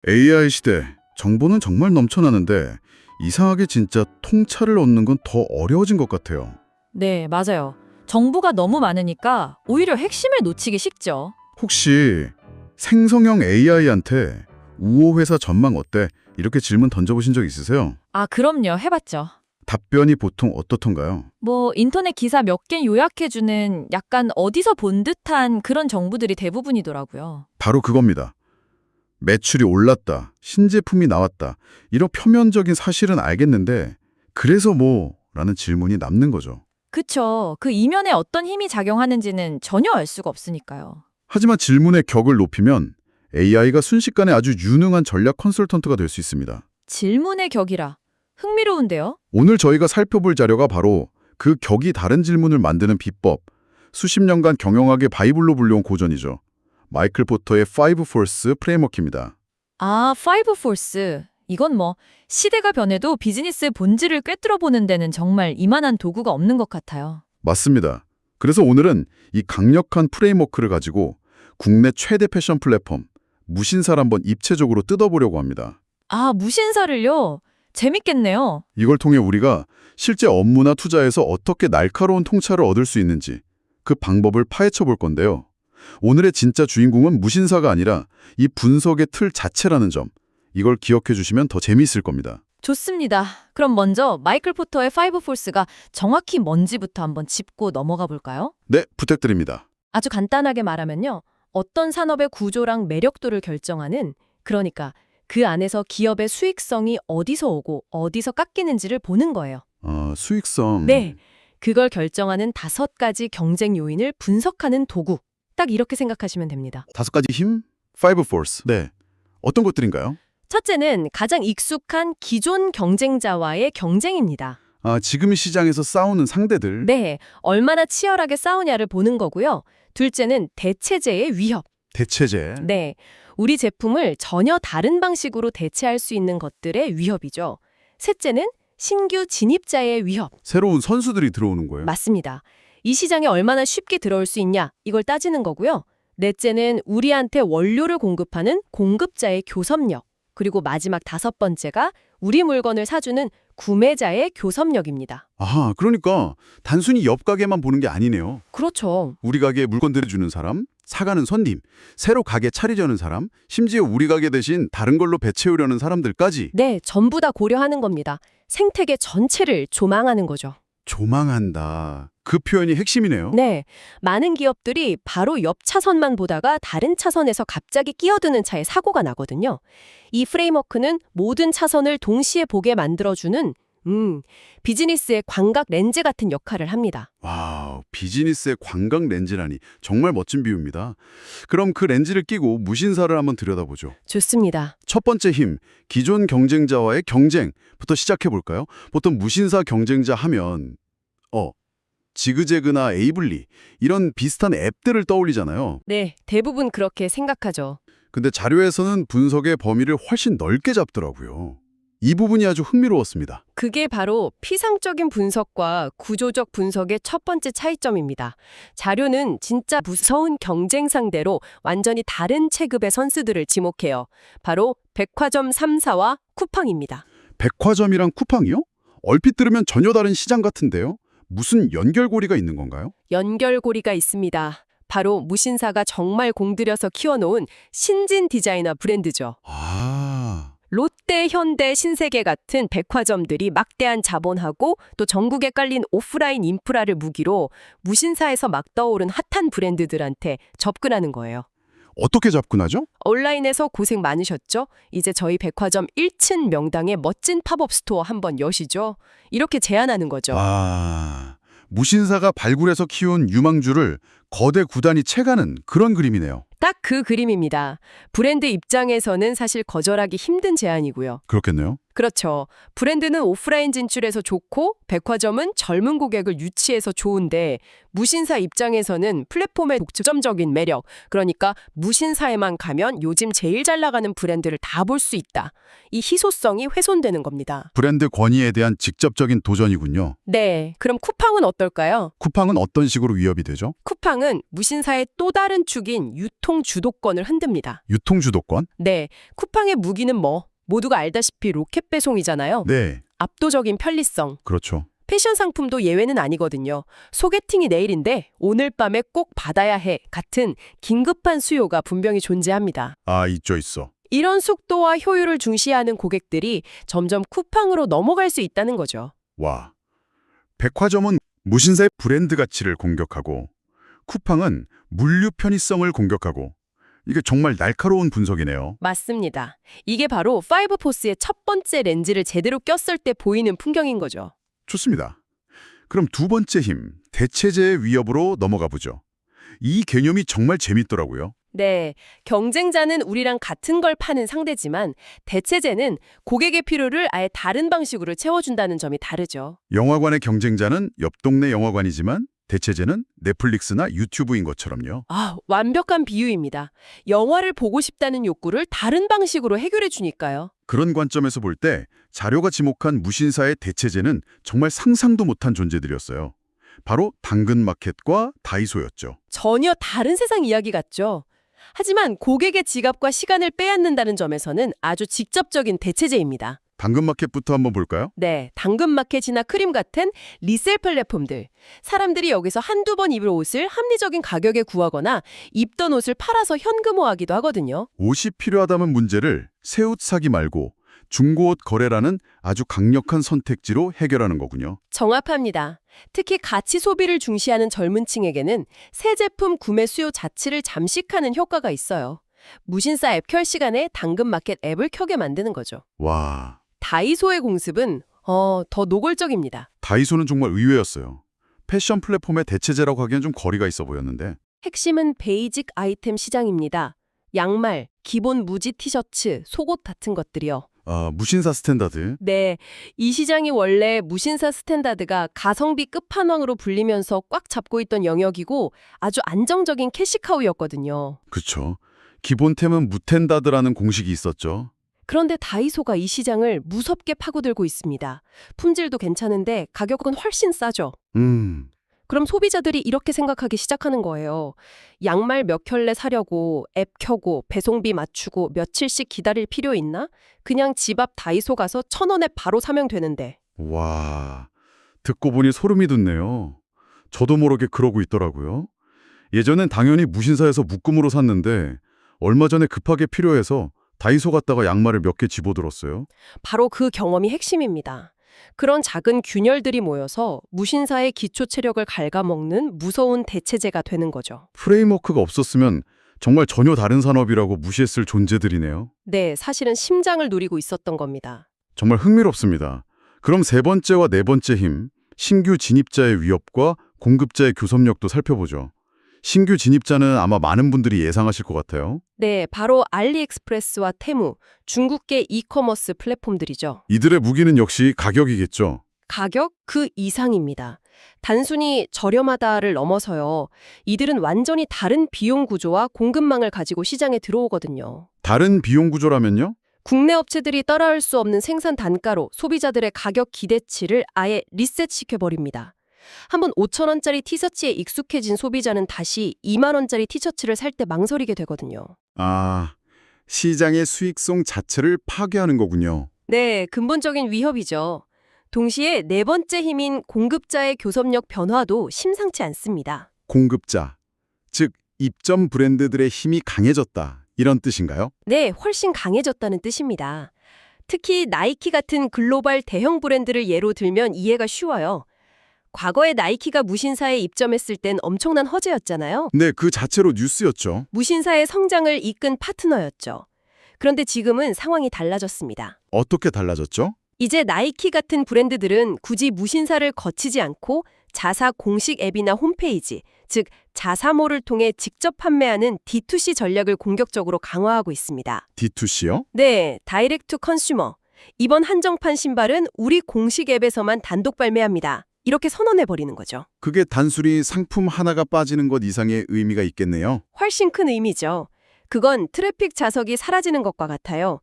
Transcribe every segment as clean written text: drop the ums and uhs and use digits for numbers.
AI 시대, 정보는 정말 넘쳐나는데 이상하게 진짜 통찰을 얻는 건 더 어려워진 것 같아요. 네, 맞아요. 정보가 너무 많으니까 오히려 핵심을 놓치기 쉽죠. 혹시 생성형 AI한테 우호 회사 전망 어때? 이렇게 질문 던져보신 적 있으세요? 아, 그럼요. 해봤죠. 답변이 보통 어떻던가요? 뭐 인터넷 기사 몇 개 요약해주는 약간 어디서 본 듯한 그런 정보들이 대부분이더라고요. 바로 그겁니다. 매출이 올랐다, 신제품이 나왔다, 이런 표면적인 사실은 알겠는데 그래서 뭐? 라는 질문이 남는 거죠. 그쵸. 그 이면에 어떤 힘이 작용하는지는 전혀 알 수가 없으니까요. 하지만 질문의 격을 높이면 AI가 순식간에 아주 유능한 전략 컨설턴트가 될 수 있습니다. 질문의 격이라. 흥미로운데요? 오늘 저희가 살펴볼 자료가 바로 그 격이 다른 질문을 만드는 비법, 수십 년간 경영학의 바이블로 불려온 고전이죠. 마이클 포터의 5 Force 프레임워크입니다. 아, 파이브 포스. 이건 뭐 시대가 변해도 비즈니스의 본질을 꿰뚫어보는 데는 정말 이만한 도구가 없는 것 같아요. 맞습니다. 그래서 오늘은 이 강력한 프레임워크를 가지고 국내 최대 패션 플랫폼, 무신사를 한번 입체적으로 뜯어보려고 합니다. 아, 무신사를요? 재밌겠네요. 이걸 통해 우리가 실제 업무나 투자에서 어떻게 날카로운 통찰을 얻을 수 있는지 그 방법을 파헤쳐 볼 건데요. 오늘의 진짜 주인공은 무신사가 아니라 이 분석의 틀 자체라는 점, 이걸 기억해 주시면 더 재미있을 겁니다. 좋습니다. 그럼 먼저 마이클 포터의 파이브 포스가 정확히 뭔지부터 한번 짚고 넘어가 볼까요? 네, 부탁드립니다. 아주 간단하게 말하면요. 어떤 산업의 구조랑 매력도를 결정하는, 그러니까 그 안에서 기업의 수익성이 어디서 오고 어디서 깎이는지를 보는 거예요. 수익성. 네, 그걸 결정하는 5가지 경쟁 요인을 분석하는 도구. 딱 이렇게 생각하시면 됩니다. 5가지 힘? 5 Force. 네. 어떤 것들인가요? 첫째는 가장 익숙한 기존 경쟁자와의 경쟁입니다. 지금 시장에서 싸우는 상대들. 네, 얼마나 치열하게 싸우냐를 보는 거고요. 둘째는 대체제의 위협. 대체제. 네, 우리 제품을 전혀 다른 방식으로 대체할 수 있는 것들의 위협이죠. 셋째는 신규 진입자의 위협. 새로운 선수들이 들어오는 거예요. 맞습니다. 이 시장에 얼마나 쉽게 들어올 수 있냐, 이걸 따지는 거고요. 넷째는 우리한테 원료를 공급하는 공급자의 교섭력. 그리고 마지막 5번째가 우리 물건을 사주는 구매자의 교섭력입니다. 아하, 그러니까 단순히 옆 가게만 보는 게 아니네요. 그렇죠. 우리 가게에 물건들을 주는 사람, 사가는 손님, 새로 가게 차리려는 사람, 심지어 우리 가게 대신 다른 걸로 배채우려는 사람들까지 네, 전부 다 고려하는 겁니다. 생태계 전체를 조망하는 거죠. 조망한다. 그 표현이 핵심이네요. 네, 많은 기업들이 바로 옆 차선만 보다가 다른 차선에서 갑자기 끼어드는 차에 사고가 나거든요. 이 프레임워크는 모든 차선을 동시에 보게 만들어주는 비즈니스의 광각 렌즈 같은 역할을 합니다. 와우, 비즈니스의 관광 렌즈라니 정말 멋진 비유입니다. 그럼 그 렌즈를 끼고 무신사를 한번 들여다보죠. 좋습니다. 첫 번째 힘, 기존 경쟁자와의 경쟁부터 시작해볼까요? 보통 무신사 경쟁자 하면 지그재그나 에이블리 이런 비슷한 앱들을 떠올리잖아요. 네, 대부분 그렇게 생각하죠. 근데 자료에서는 분석의 범위를 훨씬 넓게 잡더라고요. 이 부분이 아주 흥미로웠습니다. 그게 바로 피상적인 분석과 구조적 분석의 첫 번째 차이점입니다. 자료는 진짜 무서운 경쟁 상대로 완전히 다른 체급의 선수들을 지목해요. 바로 백화점 3사와 쿠팡입니다. 백화점이랑 쿠팡이요? 얼핏 들으면 전혀 다른 시장 같은데요? 무슨 연결고리가 있는 건가요? 연결고리가 있습니다. 바로 무신사가 정말 공들여서 키워놓은 신진 디자이너 브랜드죠. 롯데, 현대, 신세계 같은 백화점들이 막대한 자본하고 또 전국에 깔린 오프라인 인프라를 무기로 무신사에서 막 떠오른 핫한 브랜드들한테 접근하는 거예요. 어떻게 접근하죠? 온라인에서 고생 많으셨죠? 이제 저희 백화점 1층 명당에 멋진 팝업 스토어 한번 여시죠? 이렇게 제안하는 거죠. 무신사가 발굴해서 키운 유망주를 거대 구단이 채가는 그런 그림이네요. 딱 그 그림입니다. 브랜드 입장에서는 사실 거절하기 힘든 제안이고요. 그렇겠네요. 그렇죠. 브랜드는 오프라인 진출에서 좋고 백화점은 젊은 고객을 유치해서 좋은데 무신사 입장에서는 플랫폼의 독점적인 매력, 그러니까 무신사에만 가면 요즘 제일 잘 나가는 브랜드를 다 볼 수 있다. 이 희소성이 훼손되는 겁니다. 브랜드 권위에 대한 직접적인 도전이군요. 네, 그럼 쿠팡은 어떨까요? 쿠팡은 어떤 식으로 위협이 되죠? 쿠팡은 쿠팡은 무신사의 또 다른 축인 유통 주도권을 흔듭니다. 유통 주도권? 네, 쿠팡의 무기는 모두가 알다시피 로켓 배송이잖아요. 네, 압도적인 편리성. 그렇죠. 패션 상품도 예외는 아니거든요. 소개팅이 내일인데 오늘 밤에 꼭 받아야 해 같은 긴급한 수요가 분명히 존재합니다. 아, 있어. 이런 속도와 효율을 중시하는 고객들이 점점 쿠팡으로 넘어갈 수 있다는 거죠. 와, 백화점은 무신사의 브랜드 가치를 공격하고 쿠팡은 물류 편의성을 공격하고 이게 정말 날카로운 분석이네요. 맞습니다. 이게 바로 파이브포스의 첫 번째 렌즈를 제대로 꼈을 때 보이는 풍경인 거죠. 좋습니다. 그럼 두 번째 힘, 대체제의 위협으로 넘어가 보죠. 이 개념이 정말 재밌더라고요. 네, 경쟁자는 우리랑 같은 걸 파는 상대지만 대체제는 고객의 필요를 아예 다른 방식으로 채워준다는 점이 다르죠. 영화관의 경쟁자는 옆 동네 영화관이지만 대체제는 넷플릭스나 유튜브인 것처럼요. 완벽한 비유입니다. 영화를 보고 싶다는 욕구를 다른 방식으로 해결해 주니까요. 그런 관점에서 볼 때 자료가 지목한 무신사의 대체제는 정말 상상도 못한 존재들이었어요. 바로 당근마켓과 다이소였죠. 전혀 다른 세상 이야기 같죠. 하지만 고객의 지갑과 시간을 빼앗는다는 점에서는 아주 직접적인 대체제입니다. 당근마켓부터 한번 볼까요? 네, 당근마켓이나 크림 같은 리셀 플랫폼들. 사람들이 여기서 한두 번 입을 옷을 합리적인 가격에 구하거나 입던 옷을 팔아서 현금화하기도 하거든요. 옷이 필요하다면 문제를 새 옷 사기 말고 중고옷 거래라는 아주 강력한 선택지로 해결하는 거군요. 정확합니다. 특히 가치 소비를 중시하는 젊은 층에게는 새 제품 구매 수요 자체를 잠식하는 효과가 있어요. 무신사 앱 켤 시간에 당근마켓 앱을 켜게 만드는 거죠. 와, 다이소의 공습은 더 노골적입니다. 다이소는 정말 의외였어요. 패션 플랫폼의 대체제라고 하기엔 좀 거리가 있어 보였는데 핵심은 베이직 아이템 시장입니다. 양말, 기본 무지 티셔츠, 속옷 같은 것들이요. 무신사 스탠다드. 네, 이 시장이 원래 무신사 스탠다드가 가성비 끝판왕으로 불리면서 꽉 잡고 있던 영역이고 아주 안정적인 캐시카우였거든요. 그쵸. 기본템은 무텐다드라는 공식이 있었죠. 그런데 다이소가 이 시장을 무섭게 파고들고 있습니다. 품질도 괜찮은데 가격은 훨씬 싸죠. 그럼 소비자들이 이렇게 생각하기 시작하는 거예요. 양말 몇 켤레 사려고 앱 켜고 배송비 맞추고 며칠씩 기다릴 필요 있나? 그냥 집 앞 다이소 가서 1,000원에 바로 사면 되는데. 와, 듣고 보니 소름이 돋네요. 저도 모르게 그러고 있더라고요. 예전엔 당연히 무신사에서 묶음으로 샀는데 얼마 전에 급하게 필요해서 다이소 갔다가 양말을 몇 개 집어들었어요. 바로 그 경험이 핵심입니다. 그런 작은 균열들이 모여서 무신사의 기초 체력을 갉아먹는 무서운 대체제가 되는 거죠. 프레임워크가 없었으면 정말 전혀 다른 산업이라고 무시했을 존재들이네요. 네, 사실은 심장을 노리고 있었던 겁니다. 정말 흥미롭습니다. 그럼 세 번째와 네 번째 힘, 신규 진입자의 위협과 공급자의 교섭력도 살펴보죠. 신규 진입자는 아마 많은 분들이 예상하실 것 같아요. 네, 바로 알리익스프레스와 테무, 중국계 이커머스 플랫폼들이죠. 이들의 무기는 역시 가격이겠죠. 가격 그 이상입니다. 단순히 저렴하다를 넘어서요. 이들은 완전히 다른 비용 구조와 공급망을 가지고 시장에 들어오거든요. 다른 비용 구조라면요? 국내 업체들이 따라할 수 없는 생산 단가로 소비자들의 가격 기대치를 아예 리셋시켜버립니다. 한번 5,000원짜리 티셔츠에 익숙해진 소비자는 다시 2만 원짜리 티셔츠를 살 때 망설이게 되거든요. 시장의 수익성 자체를 파괴하는 거군요. 네, 근본적인 위협이죠. 동시에 네 번째 힘인 공급자의 교섭력 변화도 심상치 않습니다. 공급자, 즉 입점 브랜드들의 힘이 강해졌다. 이런 뜻인가요? 네, 훨씬 강해졌다는 뜻입니다. 특히 나이키 같은 글로벌 대형 브랜드를 예로 들면 이해가 쉬워요. 과거에 나이키가 무신사에 입점했을 땐 엄청난 화제였잖아요. 네, 그 자체로 뉴스였죠. 무신사의 성장을 이끈 파트너였죠. 그런데 지금은 상황이 달라졌습니다. 어떻게 달라졌죠? 이제 나이키 같은 브랜드들은 굳이 무신사를 거치지 않고 자사 공식 앱이나 홈페이지, 즉 자사몰을 통해 직접 판매하는 D2C 전략을 공격적으로 강화하고 있습니다. D2C요? 네, 다이렉트 투 컨슈머. 이번 한정판 신발은 우리 공식 앱에서만 단독 발매합니다. 이렇게 선언해버리는 거죠. 그게 단순히 상품 하나가 빠지는 것 이상의 의미가 있겠네요. 훨씬 큰 의미죠. 그건 트래픽 자석이 사라지는 것과 같아요.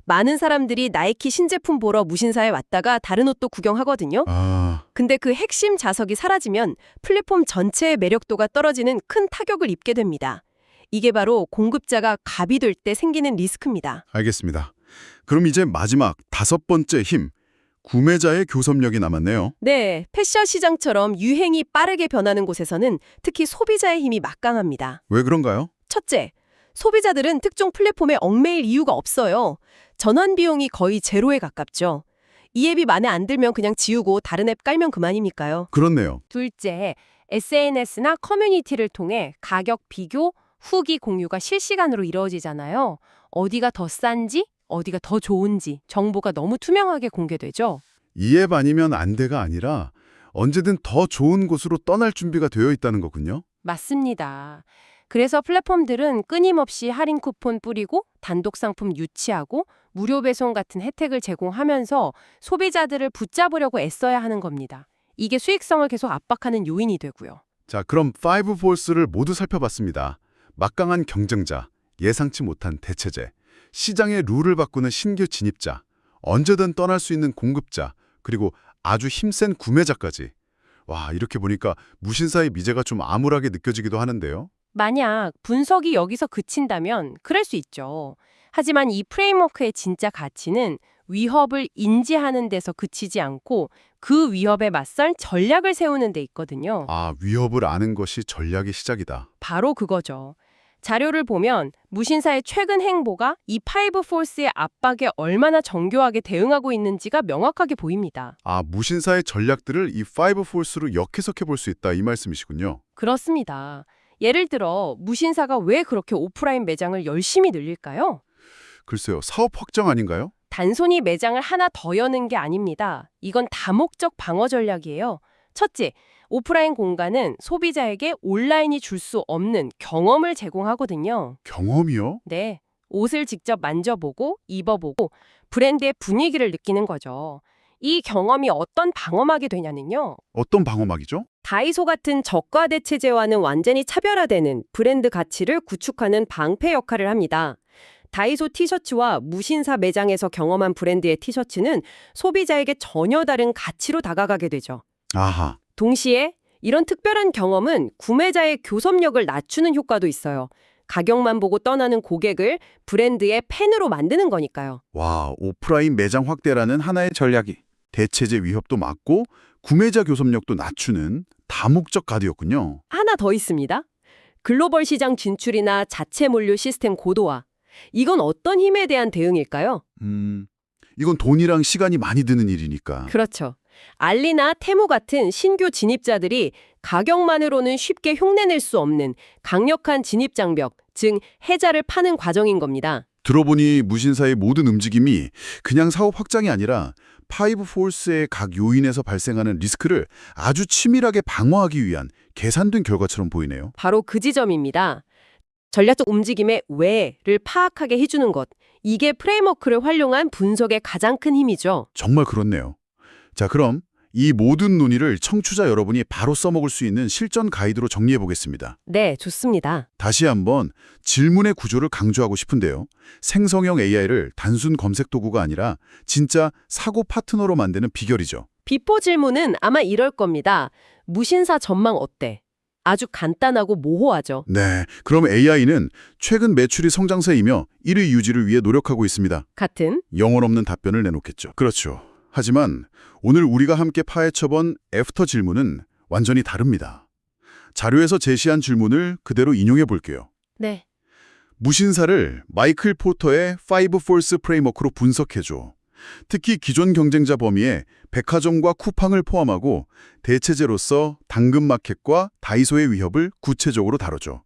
많은 사람들이 나이키 신제품 보러 무신사에 왔다가 다른 옷도 구경하거든요. 근데 그 핵심 자석이 사라지면 플랫폼 전체의 매력도가 떨어지는 큰 타격을 입게 됩니다. 이게 바로 공급자가 갑이 될 때 생기는 리스크입니다. 알겠습니다. 그럼 이제 마지막 5번째 힘, 구매자의 교섭력이 남았네요. 네, 패션 시장처럼 유행이 빠르게 변하는 곳에서는 특히 소비자의 힘이 막강합니다. 왜 그런가요? 첫째, 소비자들은 특정 플랫폼에 얽매일 이유가 없어요. 전환 비용이 거의 제로에 가깝죠. 이 앱이 마음에 안 들면 그냥 지우고 다른 앱 깔면 그만이니까요. 그렇네요. 둘째, SNS나 커뮤니티를 통해 가격 비교, 후기 공유가 실시간으로 이루어지잖아요. 어디가 더 싼지, 어디가 더 좋은지 정보가 너무 투명하게 공개되죠. 이 앱 아니면 안 돼가 아니라 언제든 더 좋은 곳으로 떠날 준비가 되어 있다는 거군요. 맞습니다. 그래서 플랫폼들은 끊임없이 할인 쿠폰 뿌리고 단독 상품 유치하고 무료 배송 같은 혜택을 제공하면서 소비자들을 붙잡으려고 애써야 하는 겁니다. 이게 수익성을 계속 압박하는 요인이 되고요. 자, 그럼 5force를 모두 살펴봤습니다. 막강한 경쟁자, 예상치 못한 대체제, 시장의 룰을 바꾸는 신규 진입자, 언제든 떠날 수 있는 공급자, 그리고 아주 힘센 구매자까지. 와, 이렇게 보니까 무신사의 미제가 좀 암울하게 느껴지기도 하는데요. 만약 분석이 여기서 그친다면 그럴 수 있죠. 하지만 이 프레임워크의 진짜 가치는 위협을 인지하는 데서 그치지 않고 그 위협에 맞설 전략을 세우는 데 있거든요. 아, 위협을 아는 것이 전략의 시작이다. 바로 그거죠. 자료를 보면 무신사의 최근 행보가 이 파이브 포스의 압박에 얼마나 정교하게 대응하고 있는지가 명확하게 보입니다. 아, 무신사의 전략들을 이 5force로 역해석해 볼 수 있다 이 말씀이시군요. 그렇습니다. 예를 들어 무신사가 왜 그렇게 오프라인 매장을 열심히 늘릴까요? 글쎄요, 사업 확장 아닌가요? 단순히 매장을 하나 더 여는 게 아닙니다. 이건 다목적 방어 전략이에요. 첫째, 오프라인 공간은 소비자에게 온라인이 줄 수 없는 경험을 제공하거든요. 경험이요? 네, 옷을 직접 만져보고 입어보고 브랜드의 분위기를 느끼는 거죠. 이 경험이 어떤 방어막이 되냐면요. 어떤 방어막이죠? 다이소 같은 저가 대체제와는 완전히 차별화되는 브랜드 가치를 구축하는 방패 역할을 합니다. 다이소 티셔츠와 무신사 매장에서 경험한 브랜드의 티셔츠는 소비자에게 전혀 다른 가치로 다가가게 되죠. 아하. 동시에 이런 특별한 경험은 구매자의 교섭력을 낮추는 효과도 있어요. 가격만 보고 떠나는 고객을 브랜드의 팬으로 만드는 거니까요. 와, 오프라인 매장 확대라는 하나의 전략이 대체제 위협도 막고 구매자 교섭력도 낮추는 다목적 가드였군요. 하나 더 있습니다. 글로벌 시장 진출이나 자체 물류 시스템 고도화. 이건 어떤 힘에 대한 대응일까요? 이건 돈이랑 시간이 많이 드는 일이니까. 그렇죠. 알리나 테무 같은 신규 진입자들이 가격만으로는 쉽게 흉내낼 수 없는 강력한 진입 장벽, 즉 해자를 파는 과정인 겁니다. 들어보니 무신사의 모든 움직임이 그냥 사업 확장이 아니라 5force의 각 요인에서 발생하는 리스크를 아주 치밀하게 방어하기 위한 계산된 결과처럼 보이네요. 바로 그 지점입니다. 전략적 움직임의 왜를 파악하게 해주는 것. 이게 프레임워크를 활용한 분석의 가장 큰 힘이죠. 정말 그렇네요. 자, 그럼 이 모든 논의를 청취자 여러분이 바로 써먹을 수 있는 실전 가이드로 정리해 보겠습니다. 네, 좋습니다. 다시 한번 질문의 구조를 강조하고 싶은데요. 생성형 AI를 단순 검색 도구가 아니라 진짜 사고 파트너로 만드는 비결이죠. 비포 질문은 아마 이럴 겁니다. 무신사 전망 어때? 아주 간단하고 모호하죠. 네, 그럼 AI는 최근 매출이 성장세이며 1위 유지를 위해 노력하고 있습니다. 같은? 영혼 없는 답변을 내놓겠죠. 그렇죠. 하지만 오늘 우리가 함께 파헤쳐본 애프터 질문은 완전히 다릅니다. 자료에서 제시한 질문을 그대로 인용해 볼게요. 네. 무신사를 마이클 포터의 5force 프레임워크로 분석해줘. 특히 기존 경쟁자 범위에 백화점과 쿠팡을 포함하고 대체제로서 당근마켓과 다이소의 위협을 구체적으로 다뤄줘.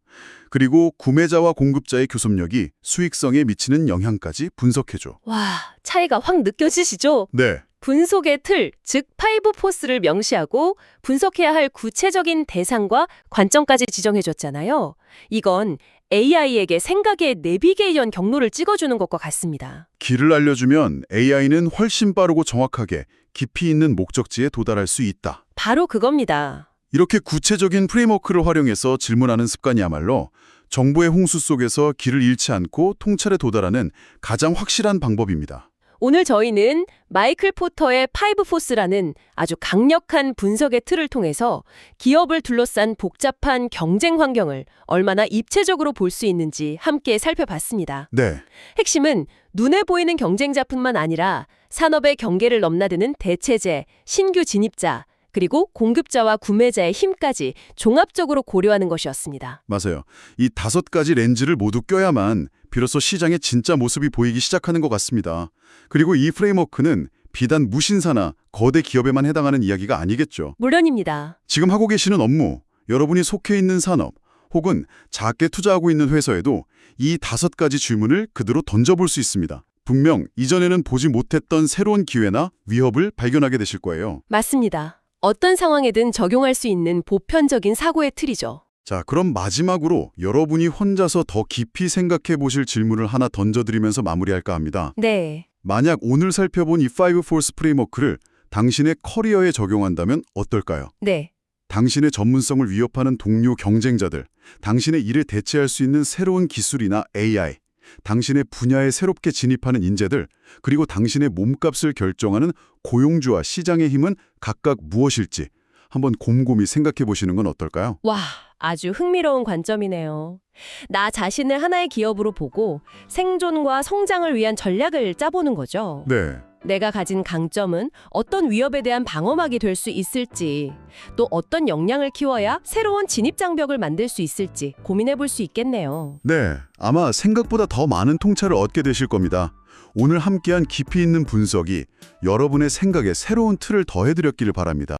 그리고 구매자와 공급자의 교섭력이 수익성에 미치는 영향까지 분석해줘. 와, 차이가 확 느껴지시죠? 네. 분석의 틀, 즉 파이브 포스를 명시하고 분석해야 할 구체적인 대상과 관점까지 지정해줬잖아요. 이건 AI에게 생각의 내비게이션 경로를 찍어주는 것과 같습니다. 길을 알려주면 AI는 훨씬 빠르고 정확하게 깊이 있는 목적지에 도달할 수 있다. 바로 그겁니다. 이렇게 구체적인 프레임워크를 활용해서 질문하는 습관이야말로 정보의 홍수 속에서 길을 잃지 않고 통찰에 도달하는 가장 확실한 방법입니다. 오늘 저희는 마이클 포터의 5포스라는 아주 강력한 분석의 틀을 통해서 기업을 둘러싼 복잡한 경쟁 환경을 얼마나 입체적으로 볼 수 있는지 함께 살펴봤습니다. 네, 핵심은 눈에 보이는 경쟁자뿐만 아니라 산업의 경계를 넘나드는 대체제, 신규 진입자, 그리고 공급자와 구매자의 힘까지 종합적으로 고려하는 것이었습니다. 맞아요. 이 5가지 렌즈를 모두 껴야만 비로소 시장의 진짜 모습이 보이기 시작하는 것 같습니다. 그리고 이 프레임워크는 비단 무신사나 거대 기업에만 해당하는 이야기가 아니겠죠. 물론입니다. 지금 하고 계시는 업무, 여러분이 속해 있는 산업, 혹은 작게 투자하고 있는 회사에도 이 5가지 질문을 그대로 던져볼 수 있습니다. 분명 이전에는 보지 못했던 새로운 기회나 위협을 발견하게 되실 거예요. 맞습니다. 어떤 상황에든 적용할 수 있는 보편적인 사고의 틀이죠. 자, 그럼 마지막으로 여러분이 혼자서 더 깊이 생각해 보실 질문을 하나 던져드리면서 마무리할까 합니다. 네. 만약 오늘 살펴본 이 5포스 프레임워크를 당신의 커리어에 적용한다면 어떨까요? 네. 당신의 전문성을 위협하는 동료 경쟁자들, 당신의 일을 대체할 수 있는 새로운 기술이나 AI, 당신의 분야에 새롭게 진입하는 인재들, 그리고 당신의 몸값을 결정하는 고용주와 시장의 힘은 각각 무엇일지 한번 곰곰이 생각해 보시는 건 어떨까요? 와, 아주 흥미로운 관점이네요. 나 자신을 하나의 기업으로 보고 생존과 성장을 위한 전략을 짜보는 거죠. 네. 내가 가진 강점은 어떤 위협에 대한 방어막이 될 수 있을지, 또 어떤 역량을 키워야 새로운 진입장벽을 만들 수 있을지 고민해 볼 수 있겠네요. 네, 아마 생각보다 더 많은 통찰을 얻게 되실 겁니다. 오늘 함께한 깊이 있는 분석이 여러분의 생각에 새로운 틀을 더해드렸기를 바랍니다.